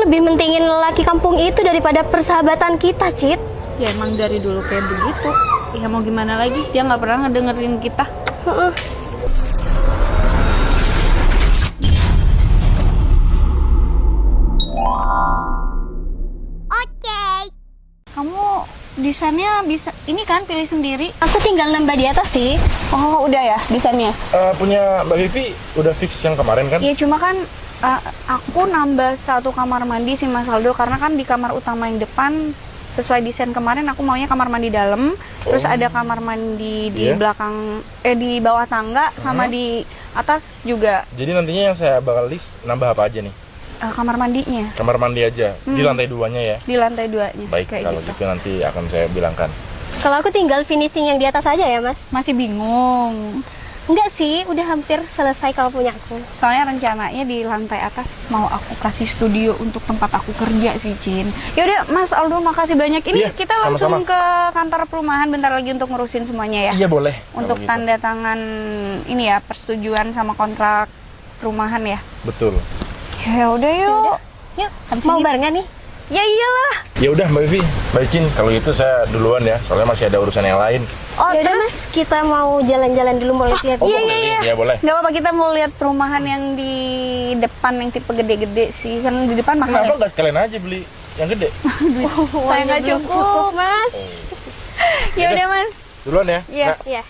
lebih mentingin lelaki kampung itu daripada persahabatan kita, Cit. Ya emang dari dulu kayak begitu. Ya mau gimana lagi, dia nggak pernah ngedengerin kita. Heeh. Kamu desainnya bisa, ini kan pilih sendiri. Aku tinggal nambah di atas sih. Oh udah ya desainnya? Punya Mbak Vivi udah fix yang kemarin kan? Iya cuma kan aku nambah satu kamar mandi sih Mas Aldo, karena kan di kamar utama yang depan sesuai desain kemarin aku maunya kamar mandi dalam, terus ada kamar mandi di belakang di bawah tangga sama di atas juga. Jadi nantinya yang saya bakal list nambah apa aja nih? Kamar mandinya. Kamar mandi aja di lantai 2-nya ya? Di lantai 2-nya. Baik, kayak kalau gitu nanti akan saya bilangkan. Kalau aku tinggal finishing yang di atas aja ya, Mas. Masih bingung. Enggak sih, udah hampir selesai kalau punya aku. Soalnya rencananya di lantai atas mau aku kasih studio untuk tempat aku kerja sih, Cin. Yaudah, Mas Aldo makasih banyak. Ini Iya, kita langsung sama-sama. ke kantor perumahan bentar lagi untuk ngurusin semuanya ya. Iya boleh. Untuk kalau gitu. tanda tangan ini ya, persetujuan sama kontrak perumahan ya. Betul. Ya udah yuk. Yuk, Habis mau ini- barengan nih? Ya iyalah. Ya udah Mbak Vivi, Mbak Cin, kalau gitu saya duluan ya, soalnya masih ada urusan yang lain. Oh, Yaudah, terus Mas, kita mau jalan-jalan dulu mau lihat. Oh, iya, boleh, iya. ya boleh. nggak apa-apa, kita mau lihat perumahan yang di depan yang tipe gede-gede sih. Kan di depan mahal Kenapa ya. nggak sekalian aja beli yang gede? Saya nggak Belum cukup. Mas. Ya udah, Mas. Duluan ya? Iya. Kak. Iya.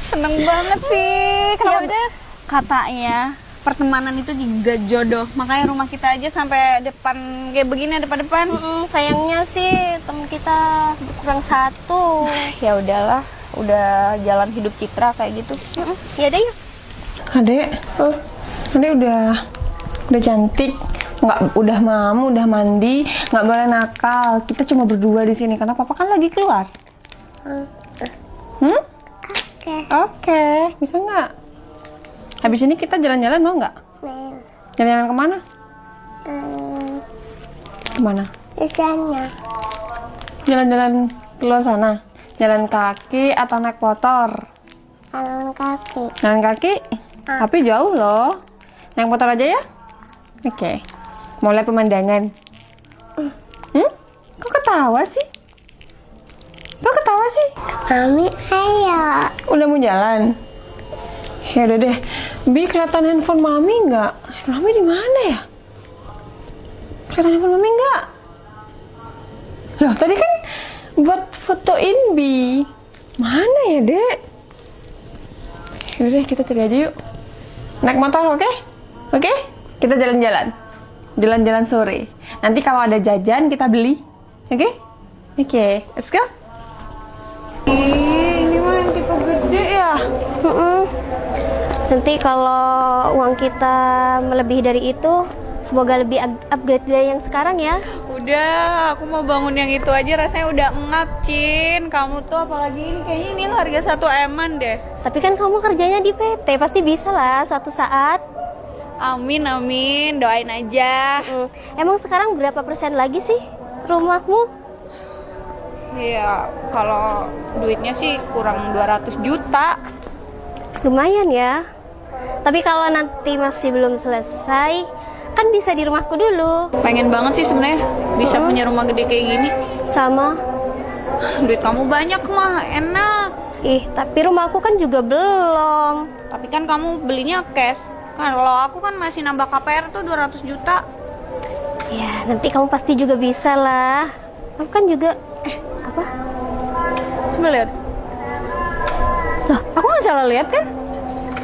Seneng banget sih. Ya Kenapa? udah. Katanya pertemanan itu juga jodoh. Makanya rumah kita aja sampai depan kayak begini, depan-depan. Sayangnya sih teman kita kurang satu. Ya udahlah, udah jalan hidup Citra kayak gitu. Ya udah yuk. Adek, Adek udah cantik, udah mamu, udah mandi, nggak boleh nakal. Kita cuma berdua di sini karena papa kan lagi keluar. Oke, bisa nggak? Habis ini kita jalan-jalan mau nggak? Jalan-jalan kemana? Kemana? Di sana. Jalan-jalan keluar sana. Jalan kaki atau naik motor? Jalan kaki. Jalan kaki? Tapi jauh loh. Naik motor aja ya? Oke. Mau lihat pemandangan? Kok ketawa sih? Kok ketawa sih? Mami, ayo. Udah mau jalan? Ya udah deh. Bi, kelihatan handphone mami nggak? Handphone mami di mana ya? Kelihatan handphone mami nggak? Loh, tadi kan buat fotoin Bi. Mana ya, Dek? Yaudah deh, kita cari aja yuk. Naik motor, oke? Oke? Kita jalan-jalan. Jalan-jalan sore. Nanti kalau ada jajan, kita beli. Oke? Oke, let's go. Ini mah yang tipe gede ya. Nanti kalau uang kita melebihi dari itu, semoga lebih upgrade dari yang sekarang ya. Udah, aku mau bangun yang itu aja rasanya udah engap, Cin. Kamu tuh apalagi ini kayaknya ini harga 1 eman deh. Tapi kan kamu kerjanya di PT, pasti bisa lah suatu saat. Amin, amin. Doain aja. Emang sekarang berapa persen lagi sih rumahmu? Iya, kalau duitnya sih kurang 200 juta. Lumayan ya. Tapi kalau nanti masih belum selesai, kan bisa di rumahku dulu. Pengen banget sih sebenarnya bisa punya rumah gede kayak gini. Sama. Duit kamu banyak mah, enak. Ih, tapi rumahku kan juga belum. Tapi kan kamu belinya cash. Kalau aku kan masih nambah KPR tuh 200 juta. Ya, nanti kamu pasti juga bisa lah. Kamu kan juga apa? Coba lihat. Loh, aku nggak salah lihat kan?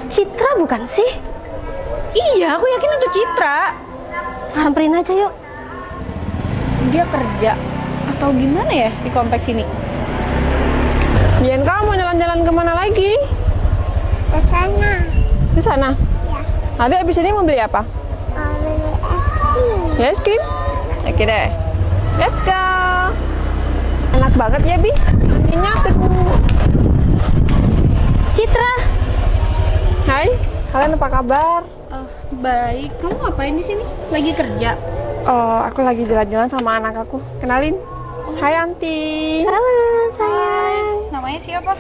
Citra bukan sih? Iya, aku yakin itu Citra. Samperin aja yuk. Dia kerja atau gimana ya di kompleks ini? Bianca mau jalan-jalan kemana lagi? Ke sana. Di sana? Ya. Adek abis ini mau beli apa? Mau beli es krim. Ya, es krim? Oke deh. Let's go. Enak banget ya, Bi. Anginnya tuh. Citra, Hai, kalian apa kabar? Baik. Kamu ngapain di sini? Lagi kerja? Oh, aku lagi jalan-jalan sama anak aku. Kenalin. Hai, Anti. halo sayang. Namanya siapa?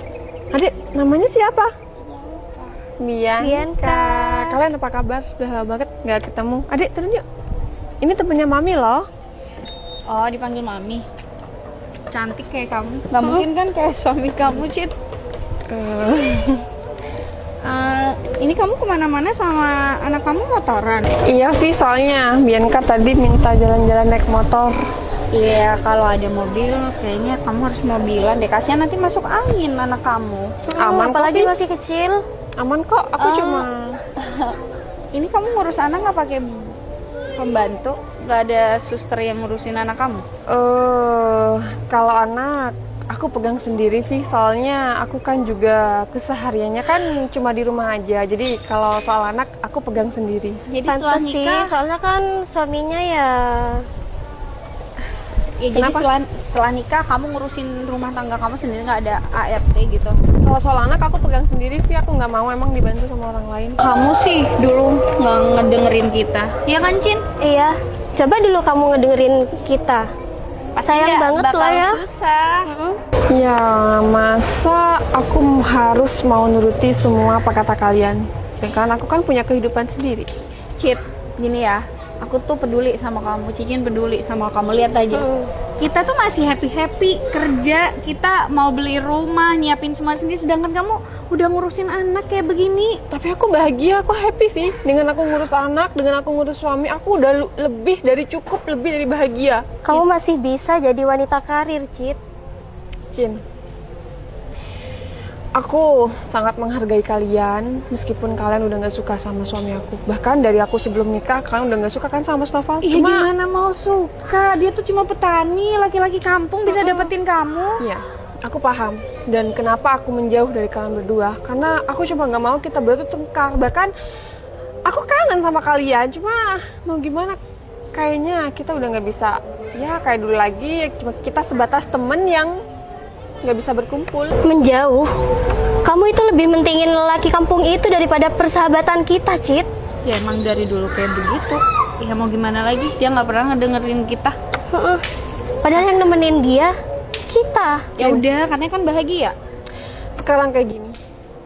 Adik, namanya siapa? Bianca. Bianca. Kalian apa kabar? Sudah lama banget nggak ketemu. Adik, turun yuk. Ini temennya Mami loh. Oh, dipanggil Mami. Cantik kayak kamu. Gak mungkin kan kayak suami kamu, Cit. Ini kamu kemana-mana sama anak kamu motoran? Iya Vi, soalnya Bianca tadi minta jalan-jalan naik motor. Iya, kalau ada mobil kayaknya kamu harus mobilan deh. Kasihan nanti masuk angin anak kamu. Aman kok, apalagi Vi. masih kecil. Aman kok, aku cuma... Ini kamu ngurus anak nggak pakai pembantu? Nggak ada suster yang ngurusin anak kamu? Kalau anak, aku pegang sendiri Vi. Soalnya aku kan juga kesehariannya kan cuma di rumah aja. Jadi kalau soal anak, aku pegang sendiri. Jadi setelah Pantes sih, nikah, soalnya kan suaminya ya ya jadi Kenapa? setelah nikah kamu ngurusin rumah tangga kamu sendiri, nggak ada ART gitu? Kalau soal anak, aku pegang sendiri Vi. Aku nggak mau emang dibantu sama orang lain. Kamu sih dulu nggak ngedengerin kita, ya kan Cin? iya. Coba dulu kamu ngedengerin kita. Sayang Nggak banget bakal lah ya. susah. Ya, masa aku harus mau nuruti semua apa kata kalian? Sedangkan aku kan punya kehidupan sendiri. Cit, gini ya, aku tuh peduli sama kamu, Cicin peduli sama kamu. Lihat aja, kita tuh masih happy kerja, kita mau beli rumah, nyiapin semua sendiri, sedangkan kamu udah ngurusin anak kayak begini. Tapi aku bahagia, aku happy Vi. Dengan aku ngurus anak, dengan aku ngurus suami, aku udah lebih dari cukup, lebih dari bahagia. Kamu masih bisa jadi wanita karir, Cit. Cin, aku sangat menghargai kalian meskipun kalian udah gak suka sama suami aku. Bahkan dari aku sebelum nikah, kalian udah gak suka kan sama Mas Noval. Iya, gimana mau suka, dia tuh cuma petani, laki-laki kampung bisa dapetin kamu. Iya, aku paham. Dan kenapa aku menjauh dari kalian berdua? Karena aku cuma gak mau kita berdua tuh tengkar. Bahkan aku kangen sama kalian. Cuma mau gimana? Kayaknya kita udah gak bisa, ya kayak dulu lagi. Cuma kita sebatas temen yang gak bisa berkumpul. Menjauh. Kamu itu lebih mentingin lelaki kampung itu daripada persahabatan kita, Cit. Ya emang dari dulu kayak begitu. Ya mau gimana lagi, dia nggak pernah ngedengerin kita. Heeh. Padahal yang nemenin dia kita. Ya udah, katanya kan bahagia. Sekarang kayak gini,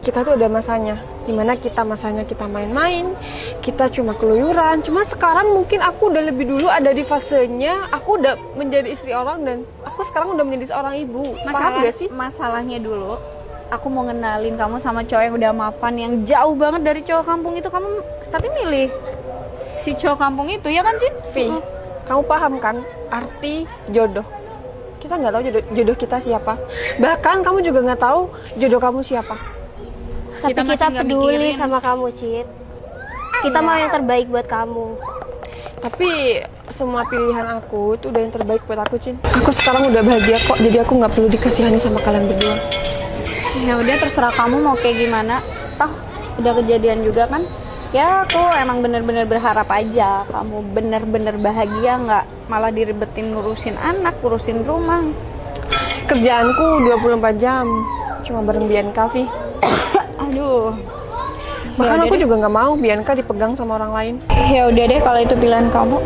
kita tuh udah masanya dimana masanya kita main-main, kita cuma keluyuran. Cuma sekarang mungkin aku udah lebih dulu ada di fasenya aku udah menjadi istri orang, dan aku sekarang udah menjadi seorang ibu. Paham gak sih? Masalahnya dulu, aku mau ngenalin kamu sama cowok yang udah mapan, yang jauh banget dari cowok kampung itu. Kamu tapi milih si cowok kampung itu, ya kan Cin? Vi, kamu paham kan arti jodoh? Kita nggak tahu jodoh kita siapa. Bahkan kamu juga nggak tahu jodoh kamu siapa. Tapi Kita kita, masih nggak peduli mikirin. sama kamu, Cit. Kita mau yang terbaik buat kamu. Tapi semua pilihan aku itu udah yang terbaik buat aku, Cin. Aku sekarang udah bahagia kok, jadi aku nggak perlu dikasihani sama kalian berdua. Ya udah, terserah kamu mau kayak gimana. Toh udah kejadian juga kan. Ya aku emang bener-bener berharap aja kamu bener-bener bahagia, nggak malah diribetin ngurusin anak, ngurusin rumah. Kerjaanku 24 jam, cuma bareng Bianca, Vi. Aduh. Bahkan Ya aku udah juga nggak mau Bianca dipegang sama orang lain. Ya udah deh kalau itu pilihan kamu.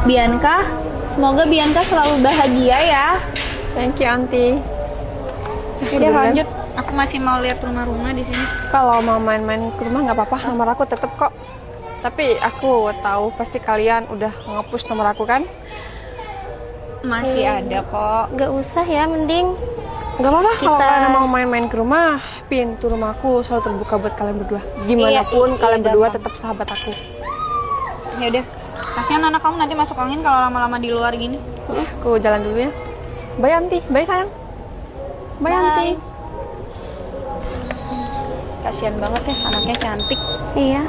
Bianca, semoga Bianca selalu bahagia ya. Thank you, Auntie. Udah lanjut, aku masih mau lihat rumah-rumah di sini. Kalau mau main-main ke rumah nggak apa-apa, nomor aku tetep kok. Tapi aku tahu pasti kalian udah nge-push nomor aku kan? Masih ada kok. Gak usah ya, mending Nggak apa-apa kalau Kita- kalian mau main-main ke rumah, pintu rumahku selalu terbuka buat kalian berdua. Dimanapun Iya, kalian berdua gampang. tetap sahabat aku. Ya udah, kasihan anak kamu nanti masuk angin kalau lama-lama di luar gini. Aku jalan dulu ya. Bye, Auntie. Bye, sayang. Bye, Auntie. Kasihan banget ya, anaknya cantik. iya.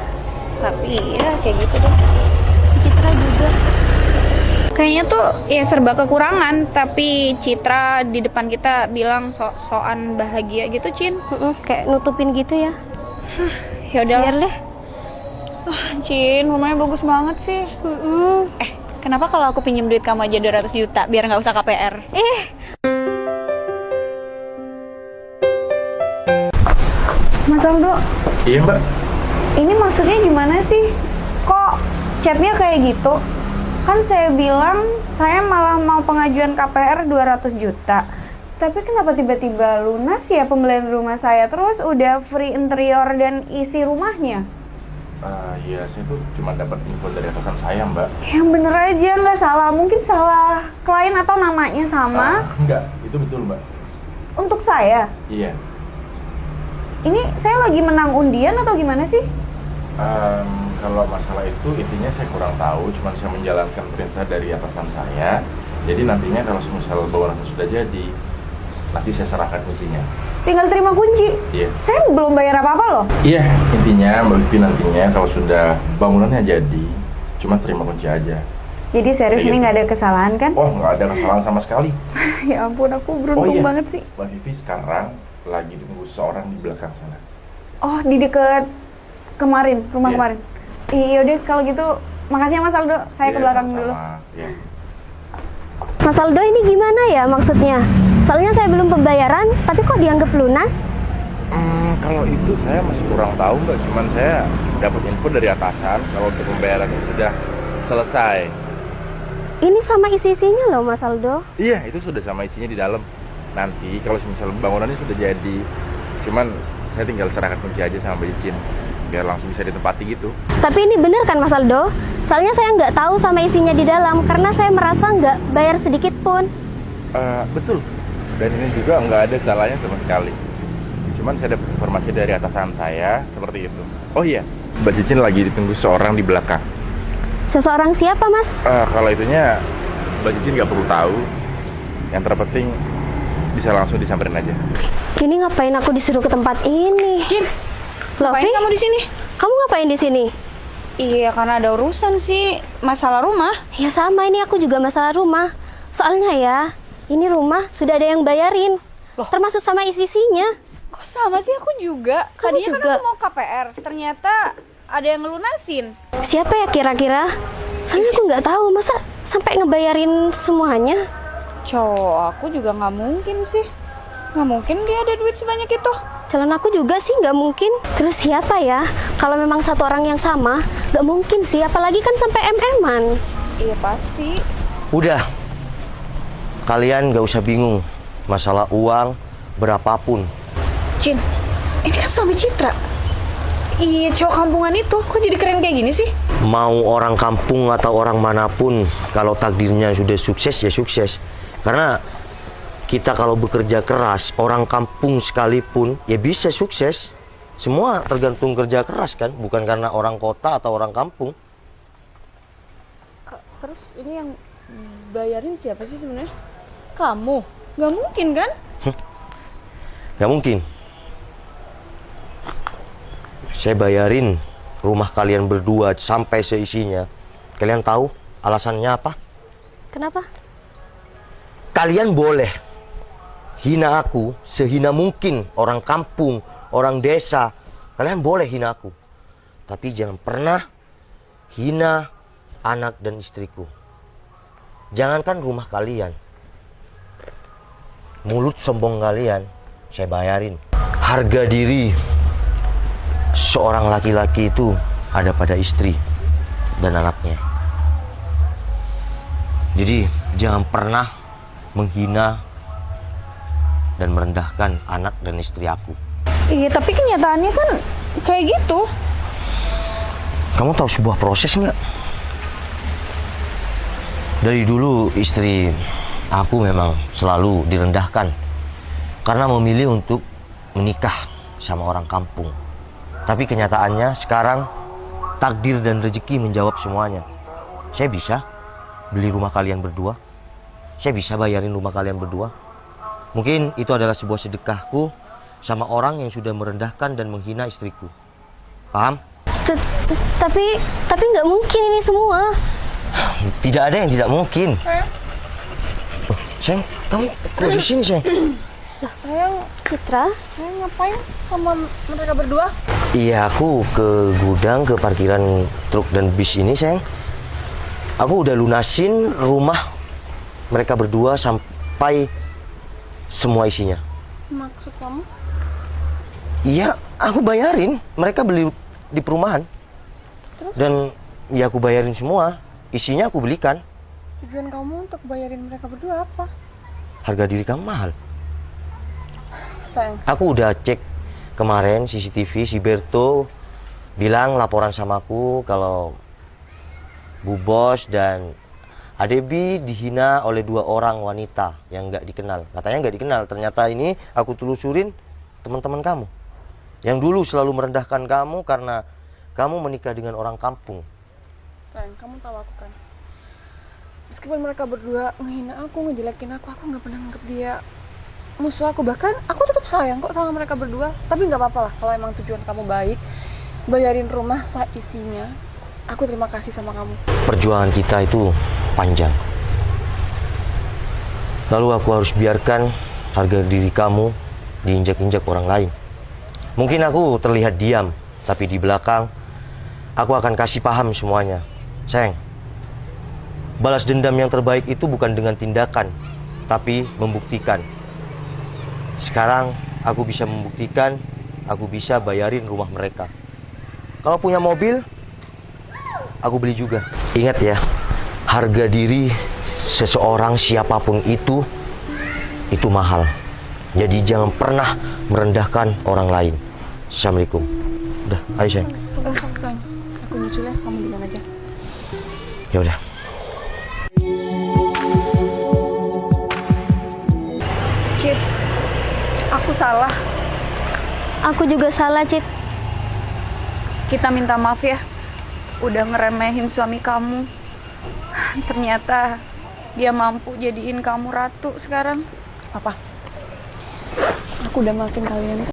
Tapi ya kayak gitu deh. Si Citra juga. Kayaknya tuh ya serba kekurangan, tapi Citra di depan kita bilang sok-sokan bahagia gitu, Cin. Kayak nutupin gitu ya. Ya udah. Biar deh. Cin, rumahnya bagus banget sih. Kenapa kalau aku pinjem duit kamu aja 200 juta biar nggak usah KPR? Mas Aldo, Iya mbak. ini maksudnya gimana sih? Kok chatnya kayak gitu? Kan saya bilang saya malah mau pengajuan KPR 200 juta. Tapi kenapa tiba-tiba lunas ya pembelian rumah saya, terus udah free interior dan isi rumahnya? Iya, saya tuh cuma dapat info dari atasan saya, Mbak. Yang bener aja, nggak salah. Mungkin salah klien atau namanya sama. Enggak, itu betul, Mbak. Untuk saya, Iya. ini saya lagi menang undian atau gimana sih? Kalau masalah itu intinya saya kurang tahu, cuma saya menjalankan perintah dari atasan saya. Jadi nantinya kalau misal bangunan sudah jadi, nanti saya serahkan kuncinya. Tinggal terima kunci. Iya. Saya belum bayar apa-apa loh. Iya, intinya Mbak Vivi nantinya kalau sudah bangunannya jadi, cuma terima kunci aja. Jadi serius Kayak ini gitu. nggak ada kesalahan kan? Oh, nggak ada kesalahan sama sekali. Ya ampun, aku beruntung banget sih. Mbak Vivi sekarang lagi ditunggu seorang di belakang sana. Oh, di deket kemarin, rumah Iya. kemarin. Iya deh, kalau gitu makasih ya Mas Aldo. Saya ke Iya, belakang sama-sama. dulu. Iya. Mas Aldo ini gimana ya maksudnya? Soalnya saya belum pembayaran, tapi kok dianggap lunas? Kalau itu saya masih kurang tahu, Mbak. Cuman saya dapat info dari atasan kalau untuk pembayarannya sudah selesai. Ini sama isi-isinya loh Mas Aldo. Iya, itu sudah sama isinya di dalam. Nanti kalau misal bangunannya sudah jadi, cuman saya tinggal serahkan kunci aja sama Mbak Icin, biar langsung bisa ditempati gitu. Tapi ini bener kan Mas Aldo? Soalnya saya nggak tahu sama isinya di dalam karena saya merasa nggak bayar sedikit pun. Betul. Dan ini juga nggak ada salahnya sama sekali. Cuman saya dapat informasi dari atasan saya seperti itu. Oh iya, Mbak Cicin lagi ditunggu seorang di belakang. Seseorang siapa Mas? Kalau itunya Mbak Cicin nggak perlu tahu. Yang terpenting bisa langsung disamperin aja. Ini ngapain aku disuruh ke tempat ini? Cin, Lovi, ngapain kamu di sini? kamu ngapain di sini? Iya, karena ada urusan sih, masalah rumah. Ya sama, ini aku juga masalah rumah. Soalnya ya, ini rumah sudah ada yang bayarin. Termasuk sama isi-isinya. Kok sama sih, aku juga. Kamu Tadinya juga? kan aku mau KPR, ternyata ada yang ngelunasin. Siapa ya kira-kira? Soalnya aku nggak tahu, masa sampai ngebayarin semuanya? Cowok aku juga nggak mungkin sih. Nggak mungkin dia ada duit sebanyak itu. Calon aku juga sih nggak mungkin. Terus siapa ya? Kalau memang satu orang yang sama, nggak mungkin sih. Apalagi kan sampai MM-an. Iya pasti. Udah, kalian gak usah bingung masalah uang berapapun. Cin, ini kan suami Citra. Iya, cowok kampungan itu. Kok jadi keren kayak gini sih? Mau orang kampung atau orang manapun, kalau takdirnya sudah sukses ya sukses. Karena kita kalau bekerja keras, orang kampung sekalipun ya bisa sukses. Semua tergantung kerja keras kan, bukan karena orang kota atau orang kampung. Terus ini yang bayarin siapa sih sebenarnya? Kamu? Nggak mungkin kan? Gak mungkin. Saya bayarin rumah kalian berdua sampai seisinya. Kalian tahu alasannya apa? Kenapa? Kalian boleh hina aku sehina mungkin, orang kampung, orang desa. Kalian boleh hina aku. Tapi jangan pernah hina anak dan istriku. Jangankan rumah kalian, mulut sombong kalian saya bayarin. Harga diri seorang laki-laki itu ada pada istri dan anaknya. Jadi jangan pernah menghina dan merendahkan anak dan istri aku. Iya, tapi kenyataannya kan kayak gitu. Kamu tahu sebuah proses nggak? Dari dulu istri aku memang selalu direndahkan karena memilih untuk menikah sama orang kampung. Tapi kenyataannya sekarang takdir dan rezeki menjawab semuanya. Saya bisa beli rumah kalian berdua. Saya bisa bayarin rumah kalian berdua. Mungkin itu adalah sebuah sedekahku sama orang yang sudah merendahkan dan menghina istriku. Paham? Tapi nggak mungkin ini semua. Tidak ada yang tidak mungkin. Sayang, kamu kok di sini, sayang? Sayang, Citra, saya ngapain sama mereka berdua? Iya, aku ke gudang, ke parkiran truk dan bis ini, sayang. Aku udah lunasin rumah mereka berdua sampai semua isinya. Maksud kamu? Iya, aku bayarin. Mereka beli di perumahan. Terus? Dan ya aku bayarin semua. Isinya aku belikan. Tujuan kamu untuk bayarin mereka berdua apa? Harga diri kamu mahal. Sayang. Aku udah cek kemarin CCTV si Berto bilang laporan sama aku kalau Bu Bos dan Adebi dihina oleh 2 orang wanita yang nggak dikenal. Katanya nggak dikenal, ternyata ini aku telusurin teman-teman kamu. Yang dulu selalu merendahkan kamu karena kamu menikah dengan orang kampung. Sayang, kamu tahu aku kan. Meskipun mereka berdua ngehina aku, ngejelekin aku nggak pernah nganggap dia musuh aku. Bahkan aku tetap sayang kok sama mereka berdua. Tapi nggak apa-apa lah, kalau emang tujuan kamu baik, bayarin rumah seisinya. Aku terima kasih sama kamu. Perjuangan kita itu panjang. Lalu aku harus biarkan harga diri kamu diinjak-injak orang lain. Mungkin aku terlihat diam, tapi di belakang aku akan kasih paham semuanya. Sayang, balas dendam yang terbaik itu bukan dengan tindakan, tapi membuktikan. Sekarang aku bisa membuktikan, aku bisa bayarin rumah mereka. Kalau punya mobil, aku beli juga. Ingat ya, harga diri seseorang siapapun itu mahal. Jadi jangan pernah merendahkan orang lain. Assalamualaikum. Udah, ayo sayang. Sayang, aku nyusul ya, kamu duluan aja. Ya udah. Cit, aku salah. Aku juga salah, Cit. Kita minta maaf ya, udah ngeremehin suami kamu. Ternyata dia mampu jadiin kamu ratu sekarang. Apa? Aku udah maafin kalian.